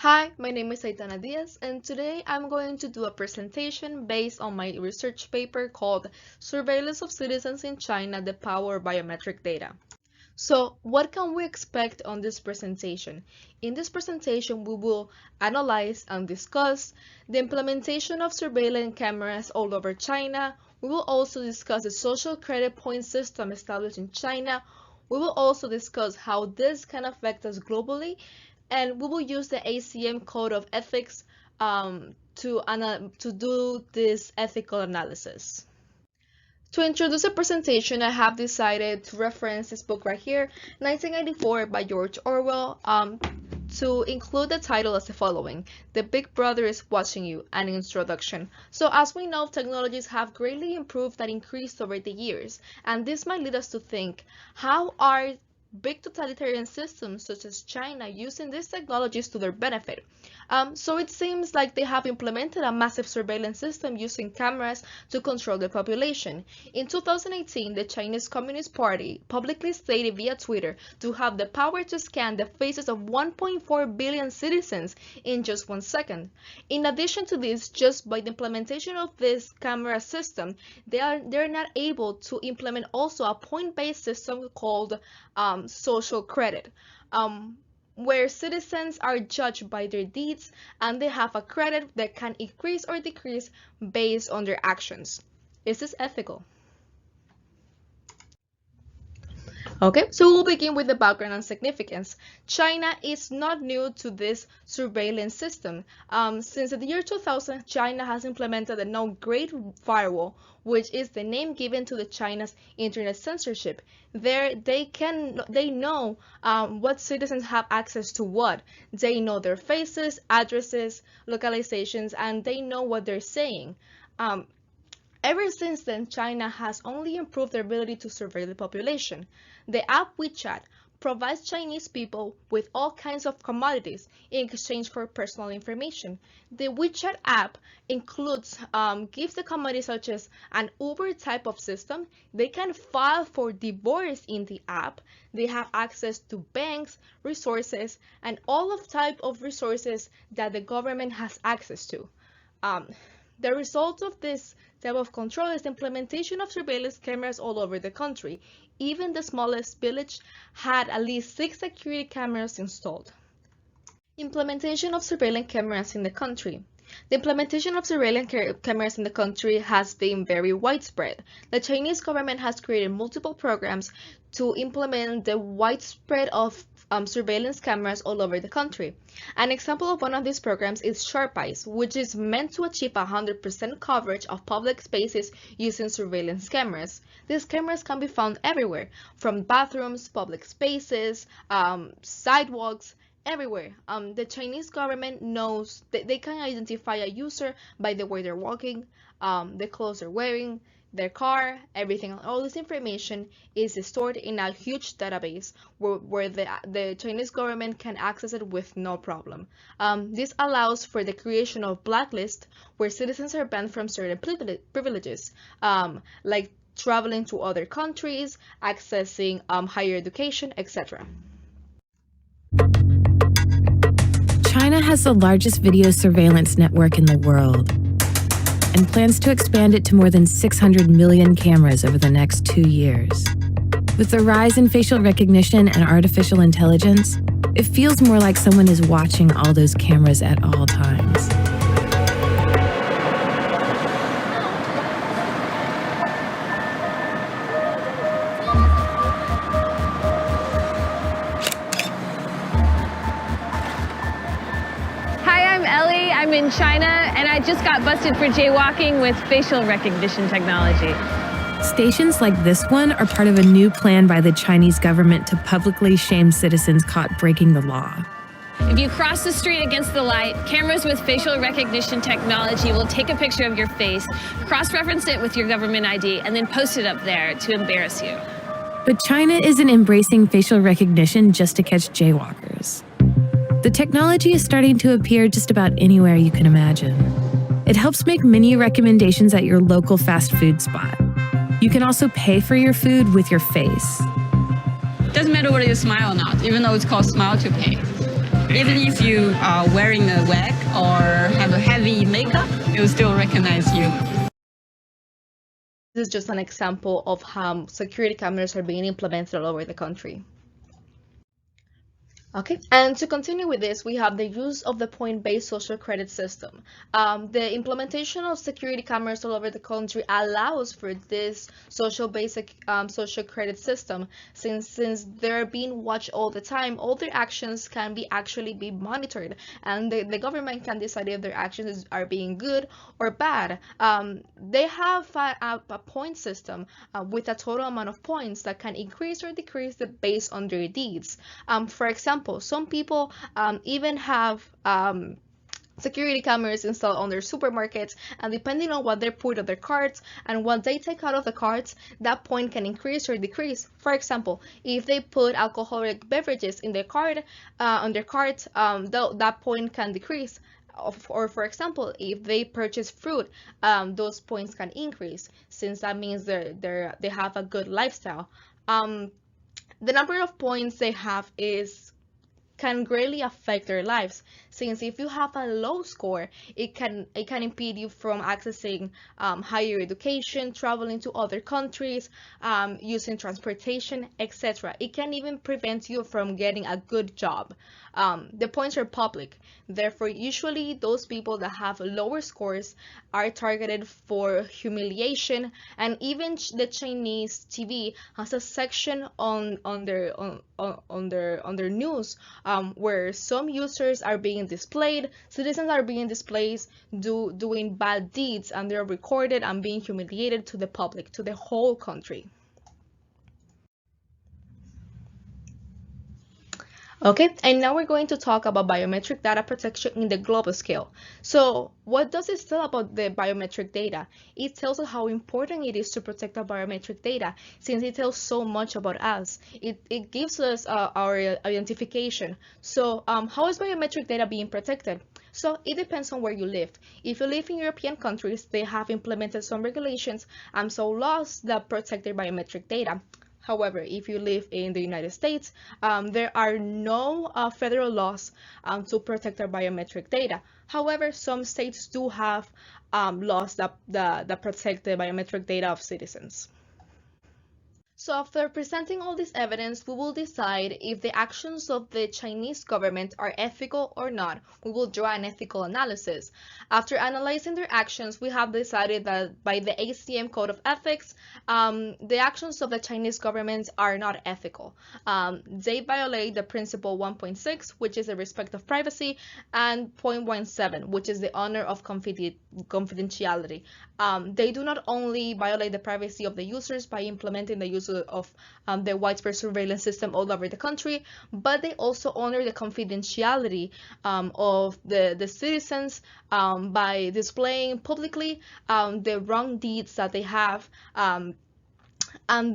Hi, my name is Aitana Diaz, and today I'm going to do a presentation based on my research paper called Surveillance of Citizens in China, the Power of Biometric Data. So, what can we expect on this presentation? In this presentation, we will analyze and discuss the implementation of surveillance cameras all over China. We will also discuss the social credit point system established in China. We will also discuss how this can affect us globally, and we will use the ACM Code of Ethics to do this ethical analysis. To introduce the presentation, I have decided to reference this book right here, 1984 by George Orwell, to include the title as the following: The Big Brother is Watching You, an introduction. So as we know, technologies have greatly improved and increased over the years, and this might lead us to think, how are big totalitarian systems such as China using these technologies to their benefit? So it seems like they have implemented a massive surveillance system using cameras to control the population. In 2018, the Chinese Communist Party publicly stated via Twitter to have the power to scan the faces of 1.4 billion citizens in just 1 second. In addition to this, just by the implementation of this camera system, they're not able to implement also a point-based system called social credit, where citizens are judged by their deeds and they have a credit that can increase or decrease based on their actions. Is this ethical? Okay, so we'll begin with the background and significance. China is not new to this surveillance system. Since the year 2000, China has implemented the known Great Firewall, which is the name given to the China's internet censorship. There, they know what citizens have access to what. They know their faces, addresses, localizations, and they know what they're saying. Ever since then, China has only improved their ability to surveil the population. The app WeChat provides Chinese people with all kinds of commodities in exchange for personal information. The WeChat app gives the commodities such as an Uber type of system. They can file for divorce in the app. They have access to banks, resources, and all of type of resources that the government has access to. The result of this type of control is the implementation of surveillance cameras all over the country. Even the smallest village had at least 6 security cameras installed. Implementation of surveillance cameras in the country. The implementation of surveillance cameras in the country has been very widespread. The Chinese government has created multiple programs to implement the widespread of surveillance cameras all over the country. An example of one of these programs is Surveil, which is meant to achieve 100% coverage of public spaces using surveillance cameras. These cameras can be found everywhere, from bathrooms, public spaces, sidewalks, everywhere. The Chinese government knows that they can identify a user by the way they're walking, the clothes they're wearing, their car, everything. All this information is stored in a huge database where the Chinese government can access it with no problem. This allows for the creation of blacklists where citizens are banned from certain privileges, like traveling to other countries, accessing higher education, etc. China has the largest video surveillance network in the world and plans to expand it to more than 600 million cameras over the next 2 years. With the rise in facial recognition and artificial intelligence, it feels more like someone is watching all those cameras at all times. I'm in China, and I just got busted for jaywalking with facial recognition technology. Stations like this one are part of a new plan by the Chinese government to publicly shame citizens caught breaking the law. If you cross the street against the light, cameras with facial recognition technology will take a picture of your face, cross-reference it with your government ID, and then post it up there to embarrass you. But China isn't embracing facial recognition just to catch jaywalkers. The technology is starting to appear just about anywhere you can imagine. It helps make menu recommendations at your local fast food spot. You can also pay for your food with your face. Doesn't matter whether you smile or not, even though it's called smile to pay. Even if you are wearing a wig or have a heavy makeup, it will still recognize you. This is just an example of how security cameras are being implemented all over the country. Okay, and to continue with this, we have the use of the point-based social credit system. The implementation of security cameras all over the country allows for this social credit system. Since they're being watched all the time, all their actions can actually be monitored, and the government can decide if their actions are being good or bad. They have a point system with a total amount of points that can increase or decrease based on their deeds. For example, some people even have security cameras installed on their supermarkets, and depending on what they put on their carts and what they take out of the carts, that point can increase or decrease. For example, if they put alcoholic beverages in their cart, that point can decrease. Or for example, if they purchase fruit, those points can increase, since that means they have a good lifestyle. The number of points they have can greatly affect their lives, since if you have a low score, it can impede you from accessing higher education, traveling to other countries, using transportation, etc. It can even prevent you from getting a good job. The points are public, therefore usually those people that have lower scores are targeted for humiliation, and even the Chinese TV has a section on their news where some users are being displayed, citizens are being displayed doing bad deeds, and they're recorded and being humiliated to the public, to the whole country. Okay, and now we're going to talk about biometric data protection in the global scale. So what does it tell about the biometric data? It tells us how important it is to protect our biometric data, since it tells so much about us. It gives us our identification. So how is biometric data being protected? So it depends on where you live. If you live in European countries, they have implemented some regulations and some laws that protect their biometric data. However, if you live in the United States, there are no federal laws to protect our biometric data. However, some states do have laws that protect the biometric data of citizens. So after presenting all this evidence, we will decide if the actions of the Chinese government are ethical or not. We will draw an ethical analysis. After analyzing their actions, we have decided that by the ACM Code of Ethics, the actions of the Chinese government are not ethical. They violate the principle 1.6, which is the respect of privacy, and 0.17, which is the honor of confidentiality. They do not only violate the privacy of the users by implementing the use of the widespread surveillance system all over the country, but they also honor the confidentiality of the citizens by displaying publicly the wrong deeds that they have, and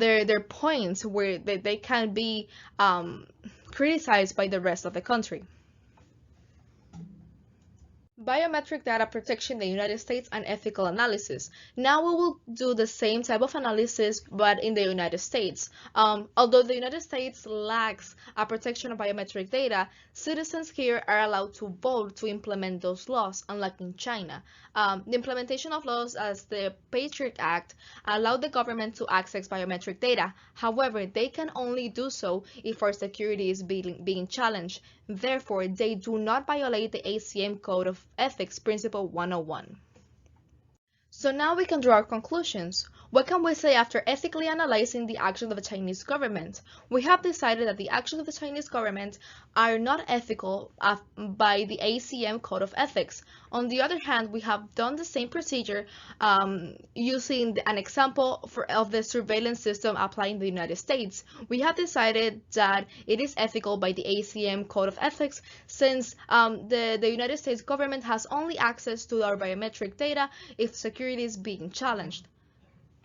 their points where they can be criticized by the rest of the country. Biometric data protection in the United States and ethical analysis. Now we will do the same type of analysis, but in the United States. Although the United States lacks a protection of biometric data, citizens here are allowed to vote to implement those laws, unlike in China. The implementation of laws as the Patriot Act allowed the government to access biometric data. However, they can only do so if our security is being challenged. Therefore, they do not violate the ACM Code of Ethics Principle 101. So now we can draw our conclusions. What can we say after ethically analyzing the actions of the Chinese government? We have decided that the actions of the Chinese government are not ethical by the ACM Code of Ethics. On the other hand, we have done the same procedure using an example of the surveillance system applied in the United States. We have decided that it is ethical by the ACM Code of Ethics, since the United States government has only access to our biometric data if security is being challenged.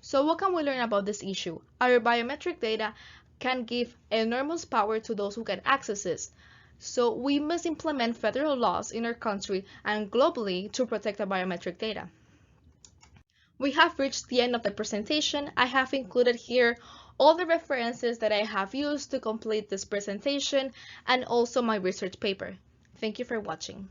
So what can we learn about this issue? Our biometric data can give enormous power to those who can access it. So we must implement federal laws in our country and globally to protect our biometric data. We have reached the end of the presentation. I have included here all the references that I have used to complete this presentation and also my research paper. Thank you for watching.